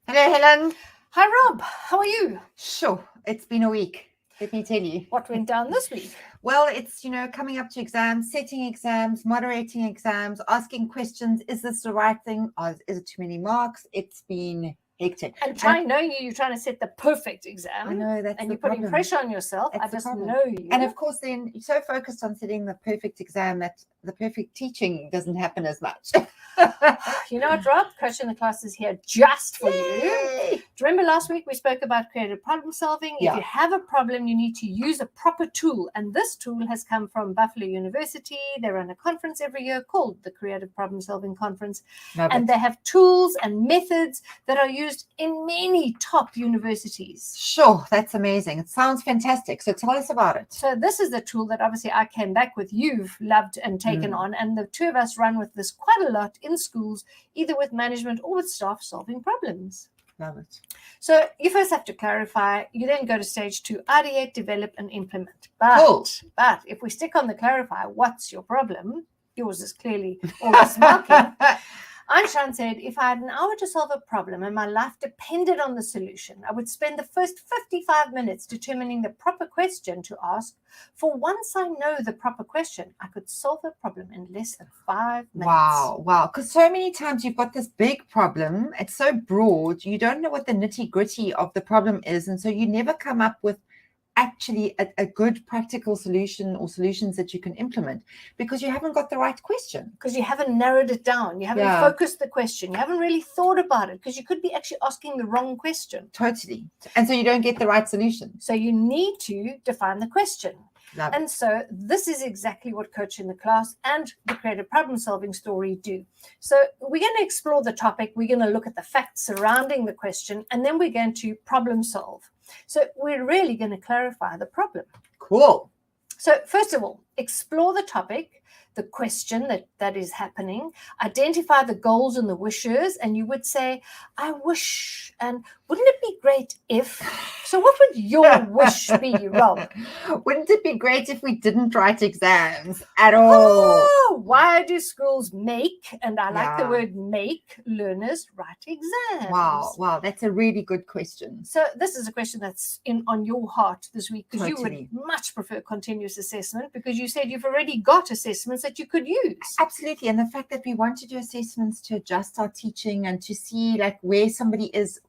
Hello, Helen. Hi, Rob. How are you? Sure, it's been a week. Let me tell you. What went down this week? Well, it's, coming up to exams, setting exams, moderating exams, asking questions. Is this the right thing? Or is it too many marks? It's been hectic. And knowing you're trying to set the perfect exam. I know that's and the you're putting problem. pressure on yourself. That's I the just problem. know you. And of course, then you're so focused on setting the perfect exam that the perfect teaching doesn't happen as much. You know what, Rob? Coaching the Class is here just for you. Yay! Do you remember last week we spoke about creative problem solving? Yeah. If you have a problem, you need to use a proper tool. And this tool has come from Buffalo University. They run a conference every year called the Creative Problem Solving Conference. And they have tools and methods that are used in many top universities. Sure, that's amazing. It sounds fantastic. So tell us about it. So this is the tool that obviously I came back with, you've loved and taken on. And the two of us run with this quite a lot in schools, either with management or with staff solving problems. Love it. So you first have to clarify. You then go to stage 2, ideate, develop, and implement. But if we stick on the clarify, what's your problem? Yours is clearly always smoking. Einstein said, if I had an hour to solve a problem and my life depended on the solution, I would spend the first 55 minutes determining the proper question to ask. For once I know the proper question, I could solve the problem in less than 5 minutes. Wow. Because so many times you've got this big problem. It's so broad. You don't know what the nitty gritty of the problem is. And so you never come up with actually a good practical solution or solutions that you can implement because you haven't got the right question. Because you haven't narrowed it down. You haven't focused the question. You haven't really thought about it because you could be actually asking the wrong question. Totally. And so you don't get the right solution. So you need to define the question. And so this is exactly what Coach in the Class and the Creative Problem Solving Story do. So we're going to explore the topic. We're going to look at the facts surrounding the question, and then we're going to problem solve. So we're really going to clarify the problem. Cool. So first of all, explore the topic, the question that is happening, identify the goals and the wishes, and you would say, I wish, and wouldn't it be great if? So what would your wish be, Rob? Wouldn't it be great if we didn't write exams at all? Why do schools make, and I like the word make, learners write exams? Wow, that's a really good question. So this is a question that's on your heart this week because you would much prefer continuous assessment because you said you've already got assessments that you could use. Absolutely. And the fact that we want to do assessments to adjust our teaching and to see like where somebody is,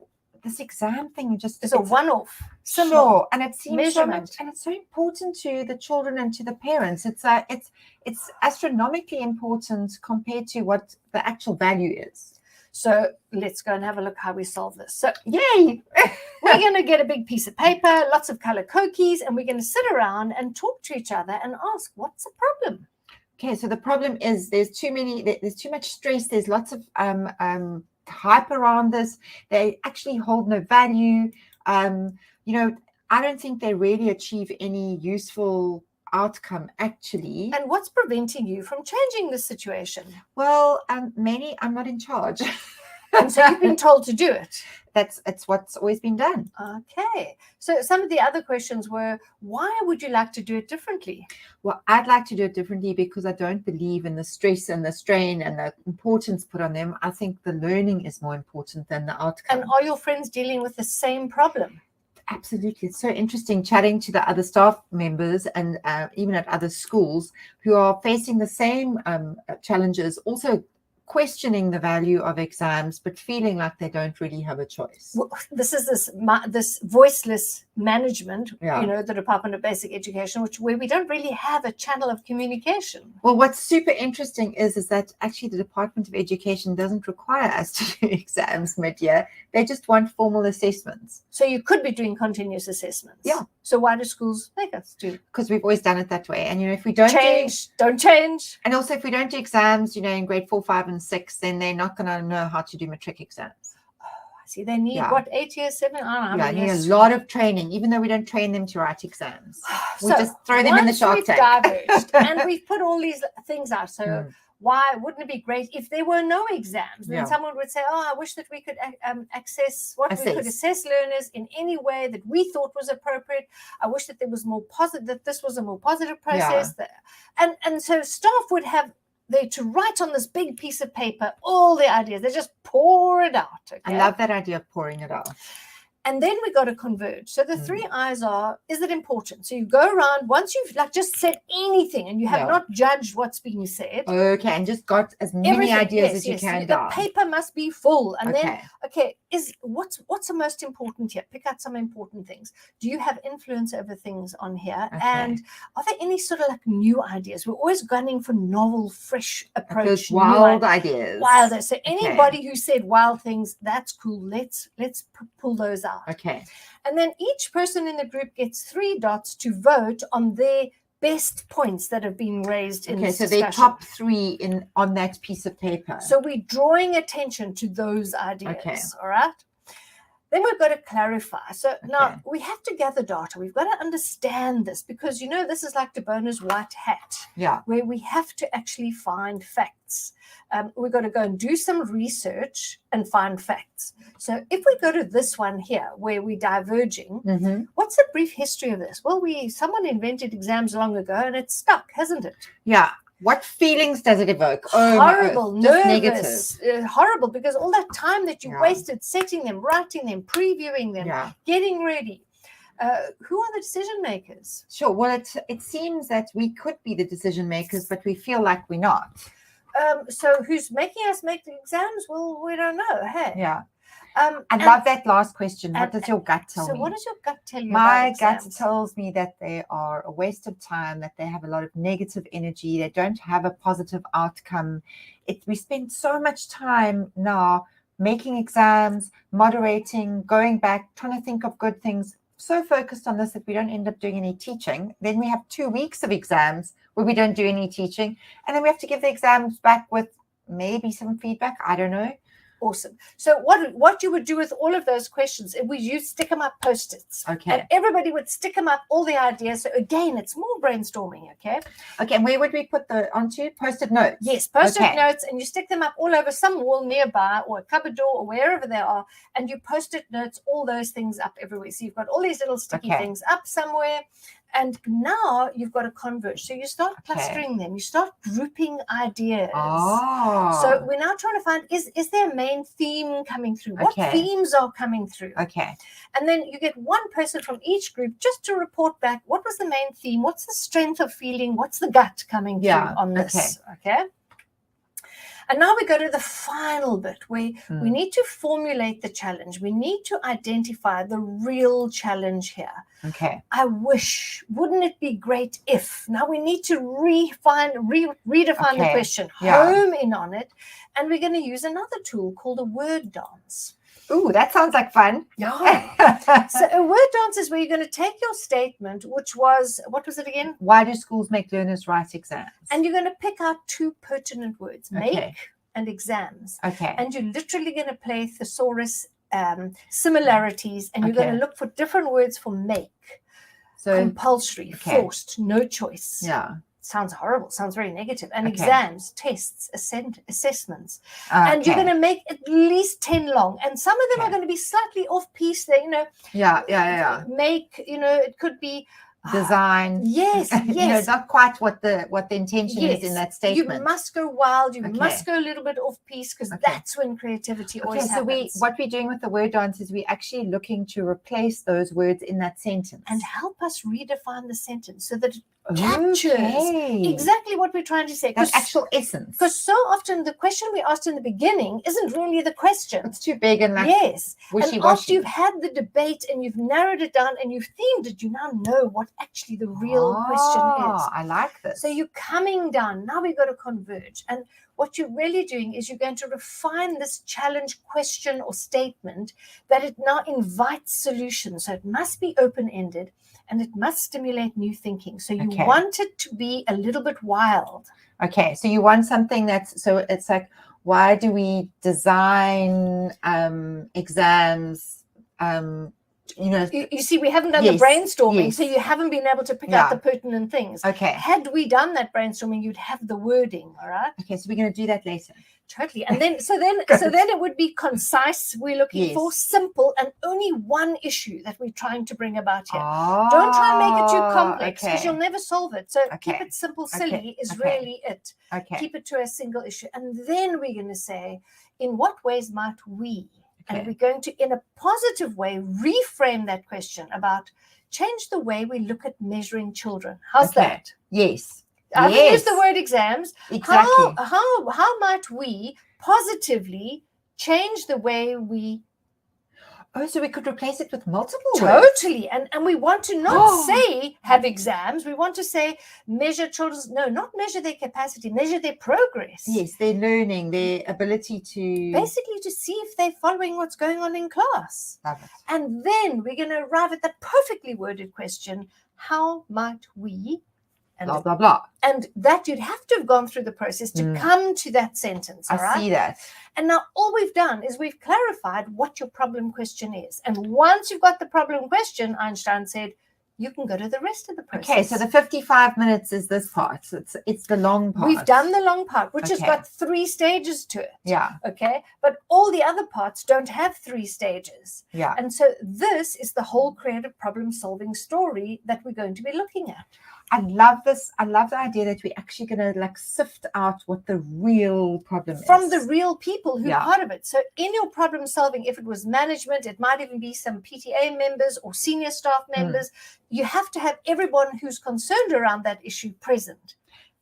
this exam thing just is a one-off. Sure. And it seems so much, and it's so important to the children and to the parents. It's astronomically important compared to what the actual value is. So let's go and have a look how we solve this. So yay! We're going to get a big piece of paper, lots of color cookies, and we're going to sit around and talk to each other and ask, what's the problem? Okay, so the problem is there's too much stress. There's lots of hype around this. They actually hold no value. I don't think they really achieve any useful outcome actually. And what's preventing you from changing the situation? Well, mainly I'm not in charge. And so you've been told to do it. It's what's always been done. Okay. So some of the other questions were, why would you like to do it differently? Well, I'd like to do it differently because I don't believe in the stress and the strain and the importance put on them. I think the learning is more important than the outcome. And are your friends dealing with the same problem? Absolutely. It's so interesting chatting to the other staff members and even at other schools who are facing the same challenges, also questioning the value of exams, but feeling like they don't really have a choice. Well, this is this voiceless management, the Department of Basic Education, where we don't really have a channel of communication. Well, what's super interesting is that actually the Department of Education doesn't require us to do exams mid-year. They just want formal assessments. So you could be doing continuous assessments. Yeah. So why do schools make us do? Because we've always done it that way. And, if we don't don't change. And also if we don't do exams, in grade 4, 5, and 6, then they're not going to know how to do matric exams. Oh, I see. They need, 8 years, 7? I don't know. They need a lot of training, even though we don't train them to write exams. We just throw them in the shark tank. Diverged, and we've put all these things out. So why wouldn't it be great if there were no exams? Then someone would say, I wish that we could we could assess learners in any way that we thought was appropriate. I wish that there was more positive, that this was a more positive process. And so staff would have there to write on this big piece of paper all the ideas. They just pour it out. Okay? I love that idea of pouring it out. And then we got to converge. So the 3 I's are, is it important? So you go around, once you've like just said anything and you have not judged what's being said. Okay, and just got as many ideas as you can down. The paper must be full. And then, is what's the most important here? Pick out some important things. Do you have influence over things on here? Okay. And are there any sort of like new ideas? We're always gunning for novel, fresh approach. Wild ideas. Wilder. So anybody who said wild things, that's cool. Let's pull those out. Okay. And then each person in the group gets 3 dots to vote on their best points that have been raised in this discussion. So their top 3 on that piece of paper. So we're drawing attention to those ideas. All right. Then we've got to clarify. So now we have to gather data. We've got to understand this because, this is like Debona's white hat, where we have to actually find facts. We've got to go and do some research and find facts. So if we go to this one here, where we're diverging, what's the brief history of this? Well, someone invented exams long ago and it's stuck, hasn't it? Yeah. What feelings does it evoke? Horrible, nervous, horrible, because all that time that you wasted setting them, writing them, previewing them, getting ready. Who are the decision makers? Sure. Well, it seems that we could be the decision makers, but we feel like we're not. So who's making us make the exams? Well, we don't know. Hey. Yeah. I love that last question. What does your gut tell me? So what does your gut tell you My about gut exams? tells me that they are a waste of time, that they have a lot of negative energy. They don't have a positive outcome. We spend so much time now making exams, moderating, going back, trying to think of good things, so focused on this that we don't end up doing any teaching. Then we have 2 weeks of exams where we don't do any teaching. And then we have to give the exams back with maybe some feedback. I don't know. Awesome. So what you would do with all of those questions, you stick them up Post-its. Okay. And everybody would stick them up, all the ideas. So again, it's more brainstorming, okay? Okay, and where would we put onto? Post-it notes? Yes, Post-it notes, and you stick them up all over some wall nearby or a cupboard door or wherever they are, and you Post-it notes, all those things up everywhere. So you've got all these little sticky things up somewhere. And now you've got to converge. So you start clustering them. You start grouping ideas. Oh. So we're now trying to find, is there a main theme coming through? What themes are coming through? Okay. And then you get one person from each group just to report back, what was the main theme? What's the strength of feeling? What's the gut coming through on this? Okay. And now we go to the final bit where we need to formulate the challenge. We need to identify the real challenge here. Okay. Wouldn't it be great if? Now we need to redefine the question, home in on it, and we're going to use another tool called a word dance. Ooh, that sounds like fun. Yeah. So a word dance is where you're going to take your statement, which was, what was it again? Why do schools make learners write exams? And you're going to pick out 2 pertinent words, make and exams. Okay. And you're literally going to play thesaurus similarities, and you're going to look for different words for make. So compulsory, forced, no choice. Yeah. Sounds horrible. Sounds very negative. And exams, tests, assessments. And you're going to make at least 10 long. And some of them are going to be slightly off piece. They, make, it could be design. Yes. Not quite what the intention is in that statement. You must go wild. You must go a little bit off piece, because that's when creativity always happens. So what we're doing with the word dance is we're actually looking to replace those words in that sentence and help us redefine the sentence so that it captures exactly what we're trying to say. That actual essence. Because so often the question we asked in the beginning isn't really the question. It's too big and like wishy-washy. And after you've had the debate and you've narrowed it down and you've themed it, you now know what actually the real question is. I like this. So you're coming down. Now we've got to converge. And what you're really doing is you're going to refine this challenge, question, or statement that it now invites solutions. So it must be open-ended and it must stimulate new thinking. So you want it to be a little bit wild. Okay, so you want something it's like, why do we design exams? You see, we haven't done the brainstorming, so you haven't been able to pick out the pertinent things. Okay. Had we done that brainstorming, you'd have the wording, all right? Okay, so we're going to do that later. Totally. And then so then it would be concise. We're looking for simple and only one issue that we're trying to bring about here. Don't try and make it too complex because you'll never solve it. So keep it simple, silly is really it. Keep it to a single issue. And then we're going to say, in what ways might we, and we're going to, in a positive way, reframe that question about change the way we look at measuring children. How's that? Yes. I've used the word exams. Exactly. How might we positively change the way we... Oh, so we could replace it with multiple words. Totally. And we want to not say have exams. We want to say measure children's... No, not measure their capacity, measure their progress. Yes, their learning, their ability to... Basically to see if they're following what's going on in class. Love it. And then we're going to arrive at the perfectly worded question, how might we... And, blah, blah, blah. And that you'd have to have gone through the process to come to that sentence. I see that. And now all we've done is we've clarified what your problem question is. And once you've got the problem question, Einstein said, you can go to the rest of the process. Okay, so the 55 minutes is this part. So it's the long part. We've done the long part, which has got 3 stages to it. Yeah. Okay. But all the other parts don't have 3 stages. Yeah. And so this is the whole creative problem solving story that we're going to be looking at. I love this. I love the idea that we're actually going to like sift out what the real problem is. From the real people who are part of it. So in your problem solving, if it was management, it might even be some PTA members or senior staff members. You have to have everyone who's concerned around that issue present.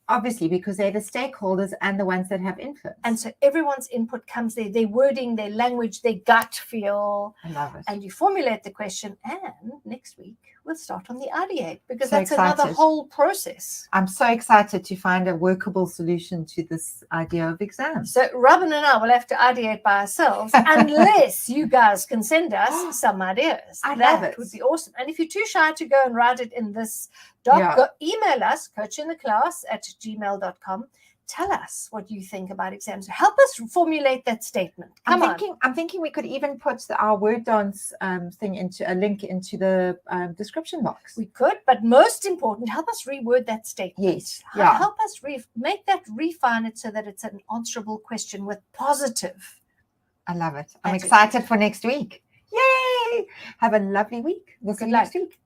Obviously, because they're the stakeholders and the ones that have influence. And so everyone's input comes there, their wording, their language, their gut feel. I love it. And you formulate the question. And next week, we'll start on the ideate because that's another whole process. I'm so excited to find a workable solution to this idea of exams. So Robin and I will have to ideate by ourselves unless you guys can send us some ideas. I love it. That would be awesome. And if you're too shy to go and write it in this doc, go email us, coachintheclass@gmail.com. Tell us what you think about exams. Help us formulate that statement. I'm thinking we could even put our word dance thing into a link into the description box. We could, but most important, help us reword that statement. Yes. Yeah. Help us refine it so that it's an answerable question with positive. I love it. I'm excited for next week. Yay! Have a lovely week. We'll see you next week.